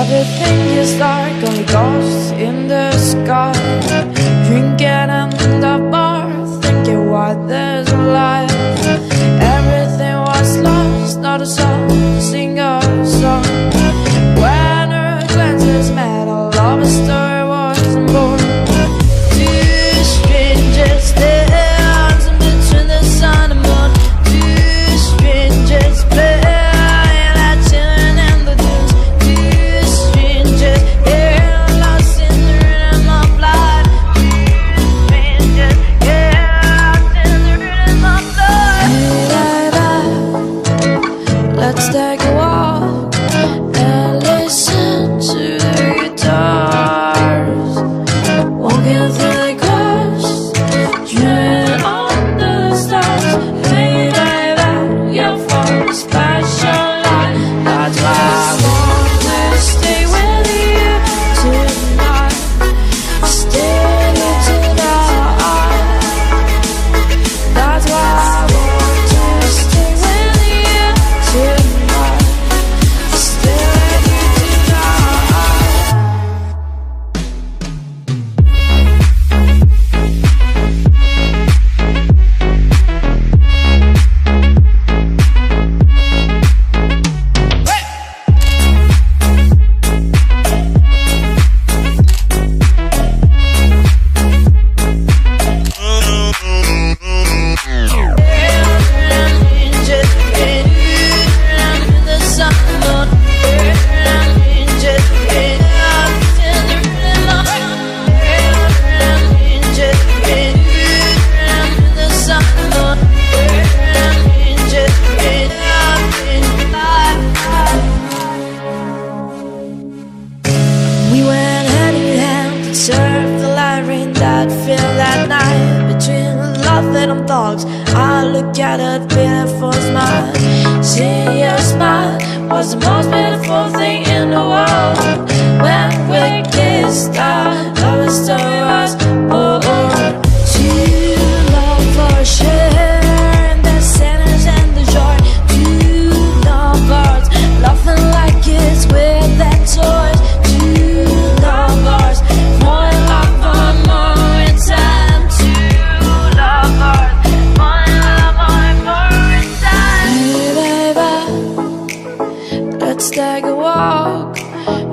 Everything is dark, only ghosts in the sky. Drinking in the bar, thinking what there's alive. Everything was lost, not a soul to sing a song. When her glances met, a love story was born. Two strangers dancing between the sun and moon. Two strangers playing that tune and the dunes. Two strangers getting lost in the rhythm of life. Two strangers getting lost in the rhythm of life. Let's take a walk and listen to the guitars. Walking through the grass, dreaming under the stars. Hey baby, you're for a special life. That's why I want to stay with you tonight. Stay with you tonight. That's why I want to stay with you tonight. Stay with you tonight. We went hand in hand to surf the light rain that fell that night. Between laughing and dogs, I look at her beautiful smile. Seeing your smile was the most beautiful thing in the world. When we kissed, our love story was born. Two lovers sharing the sadness and the joy. Two lovers laughing like kids with their toys. Two lovers falling in love for more in time. Two lovers falling in love for more in time. Hey baby, let's take a walk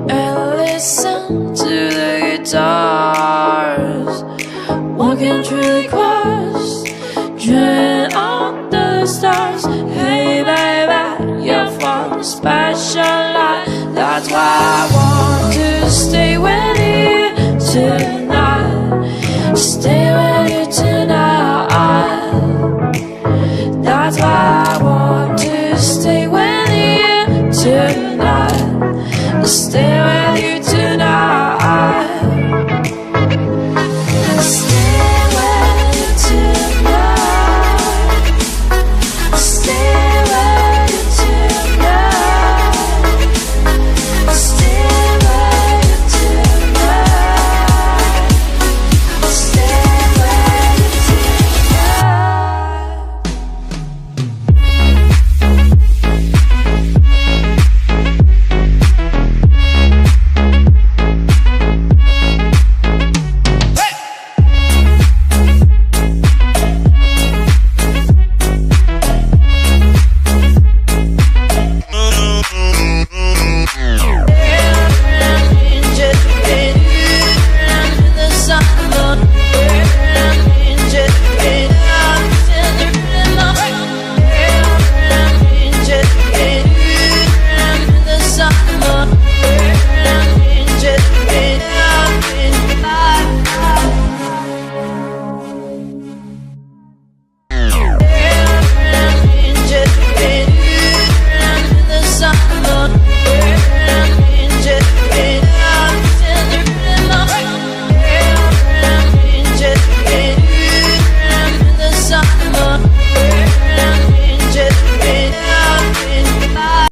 and listen to the guitars. Walking through the grass, dreaming on the stars. Hey baby, you're from a special life. That's why I want to stay with you tonight. Stay with you tonight. That's why I want to stay with you tonight. Stay